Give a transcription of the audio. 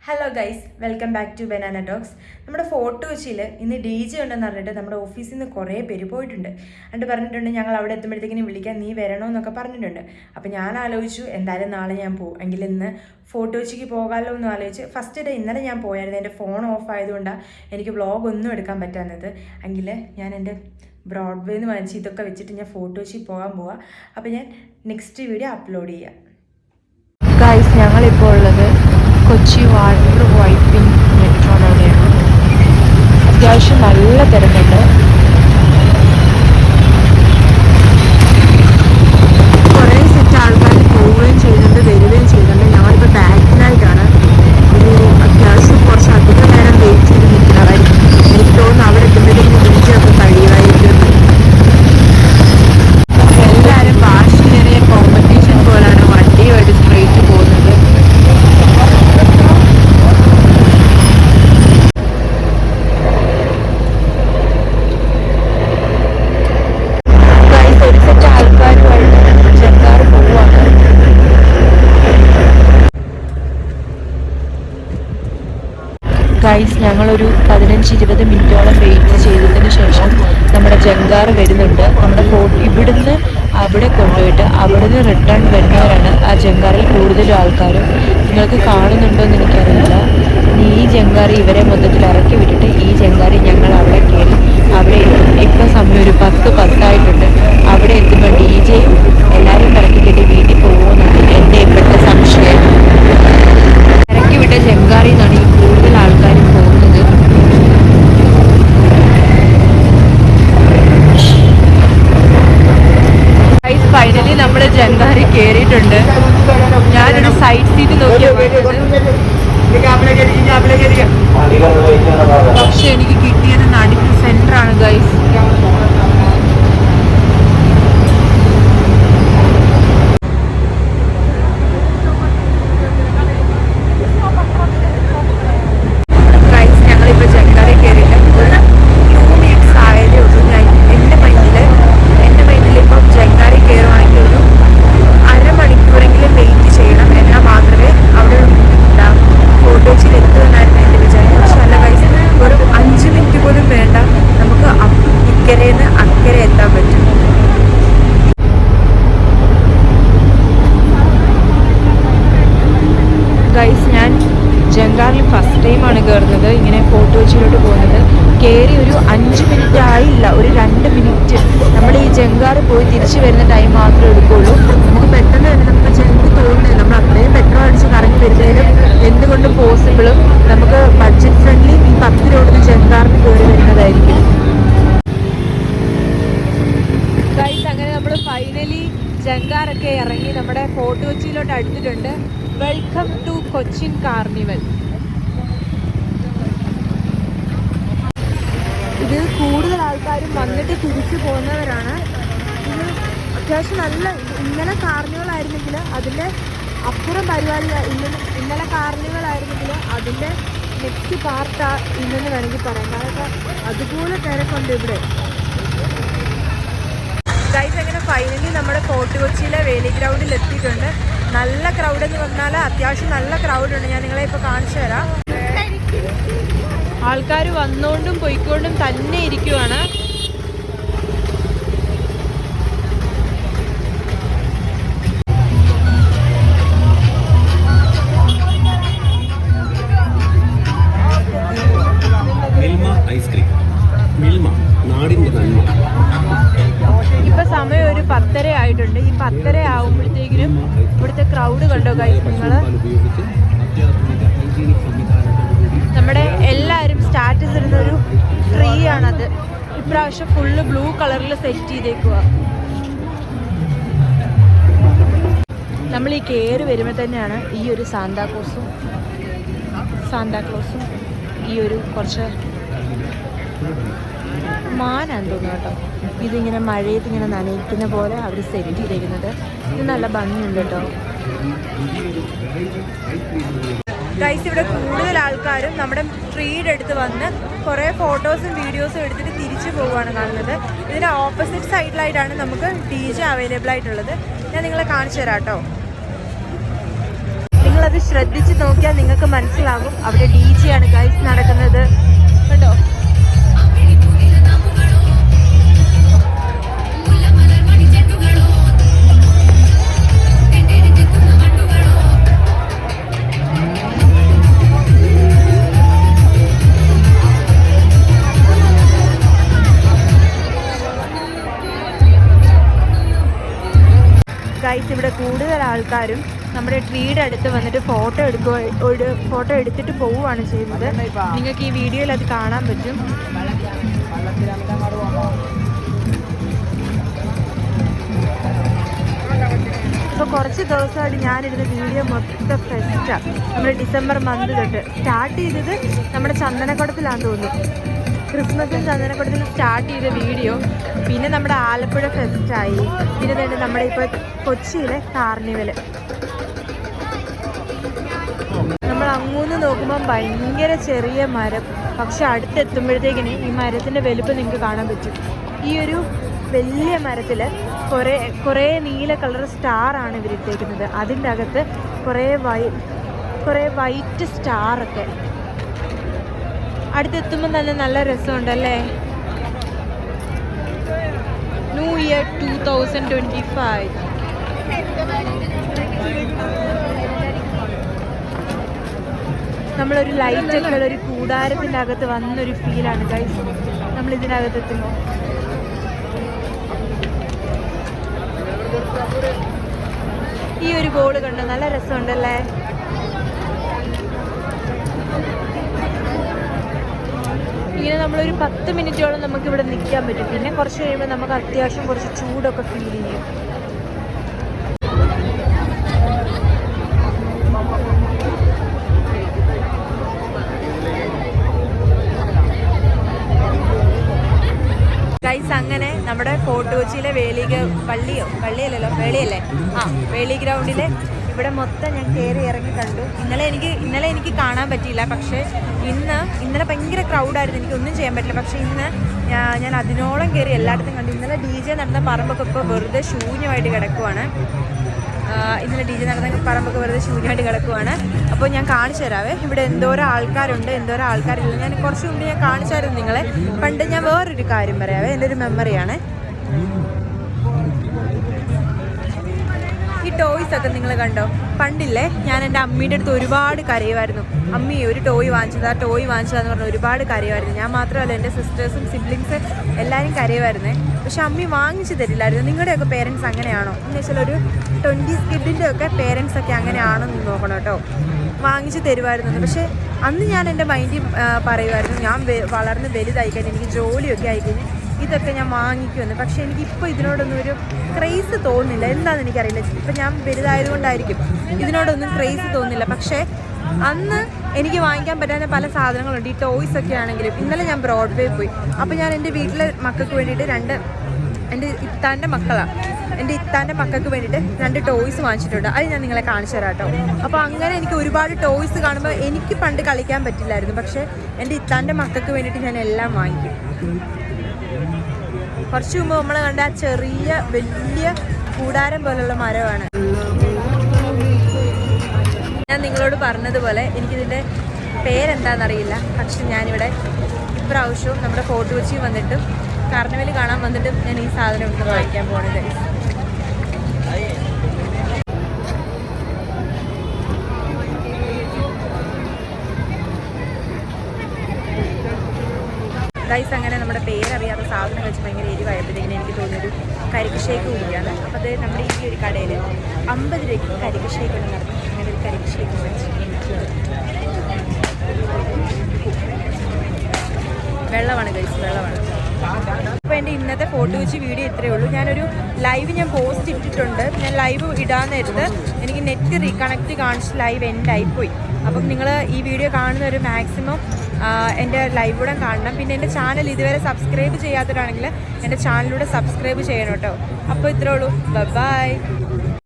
Hello guys, welcome back to banana talks. നമ്മുടെ fort കൊച്ചിയിൽ ഇന്ന് DJ ഉണ്ടെന്ന് പറഞ്ഞിട്ട് നമ്മുടെ ഓഫീസിൽ നിന്ന് കുറേ പേര് പോയിട്ടുണ്ട്. എന്നിട്ട് പറഞ്ഞിട്ടുണ്ട് ഞങ്ങൾ അവിടെ എത്തുമ്പോഴത്തേക്കിനും വിളിക്കാൻ നീ വരണമെന്നൊക്കെ പറഞ്ഞിട്ടുണ്ട്. അപ്പോൾ ഞാൻ ആലോചിച്ചു എന്തായാലും നാളെ ഞാൻ പോകും, എങ്കിൽ ഇന്ന് ഫോർട്ട് കൊച്ചിക്ക് പോകാമല്ലോ എന്ന് ആലോചിച്ച് ഫസ്റ്റ് ഡേ ഇന്നലെ ഞാൻ പോയായിരുന്നു. എൻ്റെ ഫോൺ ഓഫ് ആയതുകൊണ്ടാണ് എനിക്ക് വ്ളോഗ് ഒന്നും എടുക്കാൻ പറ്റാഞ്ഞത്. എങ്കിൽ ഞാൻ എൻ്റെ ബ്രോഡ്വേന്ന് വാങ്ങിച്ച് ഇതൊക്കെ വെച്ചിട്ട് ഞാൻ ഫോർട്ട് കൊച്ചി പോകാൻ പോവാം. അപ്പോൾ ഞാൻ നെക്സ്റ്റ് വീഡിയോ അപ്ലോഡ് ചെയ്യാം. ഗൈസ്, ഞങ്ങളിപ്പോൾ ഉള്ളത് കൊച്ചി വാട്ടർ വൈപ്പിംഗ് മെട്രോയിലാണ്. അത്യാവശ്യം നല്ല തിരക്കുണ്ട്. കുറേ സെറ്റ് ആൾക്കാർ പോവുകയും ചെയ്യുന്നുണ്ട്, വരികയും ചെയ്യുന്നുണ്ട്. ഞങ്ങളിപ്പോൾ ബാക്കിലായിട്ടാണ്. ഒരു അത്യാവശ്യം കുറച്ച് അധികം നേരം വെയിറ്റ് ചെയ്ത് നിൽക്കുന്നതായിരിക്കും. എനിക്ക് തോന്നുന്നു അവിടെ എത്തുമ്പോഴത്തേക്കും ബീച്ചൊക്കെ കഴിയുമായിരിക്കും. എല്ലാവരും വാശിയേറിയ കോമ്പറ്റീഷൻ പോലാണ് വണ്ടിയുമായിട്ട് സ്ട്രേറ്റ് പോകുന്നത്. ഗൈസ്, ഞങ്ങളൊരു 15-20 മിനിറ്റോളം വെയിറ്റ് ചെയ്തതിന് ശേഷം നമ്മുടെ ജങ്കാർ വരുന്നുണ്ട്. നമ്മുടെ ഇവിടുന്ന് അവിടെ കൊണ്ടുപോയിട്ട് അവിടുന്ന് റിട്ടേൺ വരുന്നവരാണ് ആ ജങ്കാറിൽ കൂടുതലും ആൾക്കാരും. നിങ്ങൾക്ക് കാണുന്നുണ്ടോ എന്ന് എനിക്കറിയില്ല. ഈ ജങ്കാറി ഇവരെ മൊത്തത്തിൽ ഇറക്കി വിട്ടിട്ട് ഈ ജങ്കാറി ഞങ്ങൾ അവിടെ കയറി അവിടെ ഇപ്പോൾ സമയം ഒരു 10:10 അവിടെ എത്തുമ്പോൾ DJ എല്ലാവരും ഇറക്കി കെട്ടി വീട്ടിൽ പോകുമെന്നാണ് എൻ്റെ ഇപ്പോഴത്തെ സംശയം. ഇറക്കി വിട്ട ജങ്കാറിൽ നിന്നാണ് ഈ കൂടുതൽ ആൾക്കാരും പോകുന്നത്. ഫൈനലി നമ്മൾ ജങ്കാറി കയറിയിട്ടുണ്ട്. ഞാനൊരു സൈഡ് സീറ്റ് നോക്കിയാൽ പക്ഷെ എനിക്ക് കിട്ടിയത് നടുക്ക് സെന്ററാണ് ഗൈസ്. ജങ്കാറിൽ ഫസ്റ്റ് ടൈമാണ് കയറുന്നത്, ഇങ്ങനെ ഫോർട്ട് കൊച്ചിയിലോട്ട് പോകുന്നത്. കയറി ഒരു 5 മിനിറ്റ് ആയില്ല, ഒരു 2 മിനിറ്റ്. നമ്മൾ ഈ ജങ്കാറ് പോയി തിരിച്ചു വരുന്ന ടൈം മാത്രമേ എടുക്കുകയുള്ളൂ. നമുക്ക് പെട്ടെന്ന് തന്നെ നമുക്ക് ചെന്ന് തോന്നുന്നത് നമ്മൾ അത്രയും പെട്രോൾ അടിച്ച് കറങ്ങി വരുന്നതിനും എന്തുകൊണ്ടും പോസിബിളും നമുക്ക് ബഡ്ജറ്റ് ഫ്രണ്ട്ലി ഈ 10 രൂപ ജങ്കാറിന് കയറി വരുന്നതായിരിക്കും. ഗൈസ്, അങ്ങനെ നമ്മൾ ഫൈനലി ജങ്കാറൊക്കെ ഇറങ്ങി നമ്മുടെ ഫോർട്ട് കൊച്ചിയിലോട്ട് അടുത്തിട്ടുണ്ട്. Welcome to Cochin carnival. ഇത് കൂടുതൽ ആൾക്കാരും വന്നിട്ട് തിരിച്ചു പോകുന്നവരാണ്. ഇത് അത്യാവശ്യം നല്ല ഇന്നലെ കാർണിവൽ ആയിരുന്നെങ്കിൽ അതിൻ്റെ അപ്പുറം പരിപാടി ഇന്നലെ കാർണിവൽ ആയിരുന്നെങ്കിൽ അതിൻ്റെ നെക്സ്റ്റ് പാർട്ടാ ഇന്നെന്ന് വേണമെങ്കിൽ പറയാം. കാരണം അതുപോലെ തിരക്കുണ്ട് ഇവിടെ. ഗൈസ്, അങ്ങനെ ഫൈനലി നമ്മുടെ ഫോർട്ട് കൊച്ചിയിലെ വേലി ഗ്രൗണ്ടിൽ എത്തിയിട്ടുണ്ട്. നല്ല ക്രൗഡ് എന്ന് പറഞ്ഞാൽ അത്യാവശ്യം നല്ല ക്രൗഡുണ്ട്. ഞാൻ നിങ്ങളെ ഇപ്പോൾ കാണിച്ചു തരാം. ആൾക്കാർ വന്നുകൊണ്ടും പോയിക്കൊണ്ടും തന്നെ ഇരിക്കുവാണ്. ഇപ്പൊ സമയം ഒരു 10:30 ആയിട്ടുണ്ട്. ഈ 10:30 ആവുമ്പോഴത്തേക്കിനും ഇവിടുത്തെ ക്രൗഡ് കണ്ടോ ഗൈസ് നിങ്ങൾ? നമ്മുടെ എല്ലാവരും സ്റ്റാറ്റസ് ഇടുന്ന ഒരു ട്രീ ആണത്. ഇപ്രാവശ്യം ഫുള്ള് ബ്ലൂ കളറിൽ സെറ്റ് ചെയ്തേക്കുക. നമ്മൾ ഈ കയറി വരുമ്പോൾ തന്നെയാണ് ഈ ഒരു സാന്താക്ലോസും ഈ ഒരു കുറച്ച് മാനാന്ന് തോന്നുന്നു കേട്ടോ. ഇതിങ്ങനെ മഴയത്ത് ഇങ്ങനെ നനയിക്കുന്ന പോലെ അവർ സെറ്റ് ചെയ്തിരിക്കുന്നത്. ഇത് നല്ല ഭംഗിയുണ്ട് കേട്ടോ. ഗൈസ്, ഇവിടെ കൂടുതൽ ആൾക്കാരും നമ്മുടെ ട്രീയുടെ അടുത്ത് വന്ന് കുറേ ഫോട്ടോസും വീഡിയോസും എടുത്തിട്ട് തിരിച്ചു പോവുകയാണ് കാണുന്നത്. ഇതിൻ്റെ ഓപ്പോസിറ്റ് സൈഡിലായിട്ടാണ് നമുക്ക് DJ അവൈലബിൾ ആയിട്ടുള്ളത്. ഞാൻ നിങ്ങളെ കാണിച്ചു തരാം കേട്ടോ. നിങ്ങളത് ശ്രദ്ധിച്ച് നോക്കിയാൽ നിങ്ങൾക്ക് മനസ്സിലാകും. അവിടെ DJ ആണ് ഗൈസ് നടക്കുന്നത്. കണ്ടോ? ഗൈസ് ഇവിടെ കൂടുതൽ ആൾക്കാരും നമ്മുടെ ട്രീയുടെ അടുത്ത് വന്നിട്ട് ഫോട്ടോ എടുത്തിട്ട് പോവുകയാണ് ചെയ്യുന്നത്. നിങ്ങൾക്ക് ഈ വീഡിയോയിൽ അത് കാണാൻ പറ്റും. ഇപ്പോൾ കുറച്ച് ദിവസമായിട്ട് ഞാനിരുന്ന വീഡിയോ മൊത്തം ഫെസ്റ്റാണ്. നമ്മൾ ഡിസംബർ മന്ത് തൊട്ട് സ്റ്റാർട്ട് ചെയ്തത് നമ്മുടെ ചന്ദനക്കുടത്തിലാണെന്ന് തോന്നുന്നു. ക്രിസ്മസും ചന്ദനക്കുടത്തിൽ സ്റ്റാർട്ട് ചെയ്ത വീഡിയോ പിന്നെ നമ്മുടെ ആലപ്പുഴ ഫെസ്റ്റായി. പിന്നെ തന്നെ നമ്മുടെ ഇപ്പോൾ കൊച്ചിയിലെ കാർണിവൽ. നമ്മൾ അങ്ങൂന്ന് നോക്കുമ്പോൾ ഭയങ്കര ചെറിയ മരം, പക്ഷെ അടുത്തെത്തുമ്പോഴത്തേക്കിന് ഈ മരത്തിൻ്റെ വലുപ്പം നിങ്ങൾക്ക് കാണാൻ പറ്റും. ഈ ഒരു വലിയ മരത്തിൽ കുറേ നീല കളർ സ്റ്റാറാണ് ഇവരിട്ടേക്കുന്നത്. അതിൻ്റെ അകത്ത് കുറേ വൈറ്റ് സ്റ്റാറൊക്കെ. അടുത്തെത്തുമ്പോൾ തന്നെ നല്ല രസമുണ്ടല്ലേ. New year 2025. നമ്മളൊരു ലൈറ്റൊക്കെ ഉള്ള ഒരു കൂടാരത്തിൻ്റെ അകത്ത് വന്നൊരു ഫീലാണ് ഗൈസ് നമ്മളിതിനകത്തെത്തുമ്പോൾ. ഈ ഒരു ബോർഡ് കണ്ടോ, നല്ല രസമുണ്ടല്ലേ. ഇങ്ങനെ നമ്മളൊരു 10 മിനിറ്റോളം നമുക്കിവിടെ നിൽക്കാൻ പറ്റും. പിന്നെ കുറച്ച് കഴിയുമ്പോൾ നമുക്ക് അത്യാവശ്യം കുറച്ച് ചൂടൊക്കെ ഫീൽ ചെയ്യും. ഗൈസ് അങ്ങനെ നമ്മുടെ ഫോർട്ട് കൊച്ചിയിലെ വേളിയല്ലേ വേളി ഗ്രൗണ്ടിലെ ഇവിടെ മൊത്തം ഞാൻ കയറി ഇറങ്ങി കണ്ടു. ഇന്നലെ എനിക്ക് കാണാൻ പറ്റിയില്ല. പക്ഷേ ഇന്നലെ ഭയങ്കര ക്രൗഡായിരുന്നു, എനിക്കൊന്നും ചെയ്യാൻ പറ്റില്ല. പക്ഷേ ഇന്ന് ഞാൻ അതിനോളം കയറി എല്ലായിടത്തും കണ്ടു. ഇന്നലെ DJ നടന്ന പറമ്പൊക്കെ ഇപ്പോൾ വെറുതെ ശൂന്യമായിട്ട് കിടക്കുവാണ്. അപ്പോൾ ഞാൻ കാണിച്ചു തരാവേ ഇവിടെ എന്തോരം ആൾക്കാരുണ്ട്, എന്തോരം ആൾക്കാരില്ല. ഞാൻ കുറച്ച് മുമ്പ് ഞാൻ കാണിച്ചായിരുന്നു നിങ്ങളെ. പണ്ട് ഞാൻ വേറൊരു കാര്യം പറയാവേ, എൻ്റെ ഒരു മെമ്മറിയാണ്. ഈ ടോയ്സ് ഒക്കെ നിങ്ങൾ കണ്ടോ? പണ്ടില്ലേ ഞാൻ എൻ്റെ അമ്മയുടെ അടുത്ത് ഒരുപാട് കരയുമായിരുന്നു. അമ്മി ഒരു ടോയ് വാങ്ങിച്ചതാന്ന് പറഞ്ഞ് ഒരുപാട് കരയുമായിരുന്നു. ഞാൻ മാത്രമല്ല, എൻ്റെ സിസ്റ്റേഴ്സും സിബ്ലിങ്സ് എല്ലാവരും കരയുമായിരുന്നേ. പക്ഷെ അമ്മി വാങ്ങിച്ചു തരില്ലായിരുന്നു. നിങ്ങളുടെയൊക്കെ പേരൻസ് അങ്ങനെയാണോ എന്ന് വെച്ചാൽ ഒരു 20s കിഡിൻ്റെ ഒക്കെ പേരൻസൊക്കെ അങ്ങനെയാണെന്ന് നോക്കണം കേട്ടോ. വാങ്ങിച്ചു തരുമായിരുന്നു. പക്ഷേ അന്ന് ഞാൻ എൻ്റെ മൈൻഡിൽ പറയുമായിരുന്നു, ഞാൻ വളർന്ന് വലുതായിക്കഴിഞ്ഞ് എനിക്ക് ജോലിയൊക്കെ ആയിക്കഴിഞ്ഞ് ഇതൊക്കെ ഞാൻ വാങ്ങിക്കുമെന്ന്. പക്ഷേ എനിക്കിപ്പോൾ ഇതിനോടൊന്നും ഒരു ക്രേസ് തോന്നുന്നില്ല. എന്താണെന്ന് എനിക്കറിയില്ല. ഇപ്പം ഞാൻ വലുതായതുകൊണ്ടായിരിക്കും ഇതിനോടൊന്നും ക്രേസ് തോന്നുന്നില്ല. പക്ഷേ അന്ന് എനിക്ക് വാങ്ങിക്കാൻ പറ്റാത്ത പല സാധനങ്ങളുണ്ട്. ഈ ടോയ്സ് ഒക്കെ ആണെങ്കിലും. ഇന്നലെ ഞാൻ ബ്രോഡ്വേ പോയി. അപ്പോൾ ഞാൻ എൻ്റെ വീട്ടിലെ മക്കൾക്ക് വേണ്ടിയിട്ട് എൻ്റെ ഇത്താൻ്റെ മക്കൾക്ക് വേണ്ടിയിട്ട് 2 ടോയ്സ് വാങ്ങിച്ചിട്ടുണ്ട്. അത് ഞാൻ നിങ്ങളെ കാണിച്ചു തരാം കേട്ടോ. അപ്പോൾ അങ്ങനെ എനിക്ക് ഒരുപാട് ടോയ്സ് കാണുമ്പോൾ എനിക്ക് പണ്ട് കളിക്കാൻ പറ്റില്ലായിരുന്നു. പക്ഷേ എൻ്റെ ഇത്താൻ്റെ മക്കൾക്ക് വേണ്ടിയിട്ട് ഞാൻ എല്ലാം വാങ്ങിക്കും. കുറച്ച് മുമ്പ് നമ്മൾ കണ്ട ആ ചെറിയ വലിയ കൂടാരം പോലുള്ള മരമാണ്. ഞാൻ നിങ്ങളോട് പറഞ്ഞതുപോലെ എനിക്കിതിൻ്റെ പേരെന്താണെന്നറിയില്ല. പക്ഷെ ഞാനിവിടെ ഇപ്രാവശ്യവും നമ്മുടെ ഫോർട്ട് കൊച്ചിയിൽ വന്നിട്ടും കാർണിവൽ കാണാൻ വന്നിട്ടും ഞാൻ ഈ സാധനം ഇവിടെ വാങ്ങിക്കാൻ പോകുന്നത്. ഗൈസ് അങ്ങനെ നമ്മുടെ പേരറിയാത്ത സാധനം വെച്ച് ഭയങ്കര എരിവായപ്പോഴത്തേക്കിന് എനിക്ക് തോന്നിയൊരു കരിക്ക് ഷേക്ക് കൂടിയാണ്. അപ്പോൾ അത് നമ്മുടെ ഈ ഒരു കടയിൽ 50 രൂപയ്ക്ക് കരിക്ക് ഷേക്ക് ഉണ്ട് നടന്നു. അങ്ങനെ ഒരു കരിക്ക് ഷേക്ക് വെള്ളമാണ് ഗൈസ്, വെള്ളമാണ്. അപ്പോൾ എൻ്റെ ഇന്നത്തെ ഫോർട്ട് കൊച്ചി വീഡിയോ ഇത്രയേ ഉള്ളൂ. ഞാനൊരു ലൈവ് പോസ്റ്റ് ഇട്ടിട്ടുണ്ട്. ഞാൻ ലൈവ് ഇടാൻ നേരത്ത് എനിക്ക് നെറ്റ് റീകണക്റ്റ് കാണിച്ച് ലൈവ് എൻഡായിപ്പോയി. അപ്പം നിങ്ങൾ ഈ വീഡിയോ കാണുന്നവർ മാക്സിമം എൻ്റെ ലൈവിലൂടെ കാണണം. പിന്നെ എൻ്റെ ചാനൽ ഇതുവരെ സബ്സ്ക്രൈബ് ചെയ്യാത്തവരാണെങ്കിൽ എൻ്റെ ചാനലിലൂടെ സബ്സ്ക്രൈബ് ചെയ്യണം കേട്ടോ. അപ്പോൾ ഇത്രേ ഉള്ളൂ. ബൈ.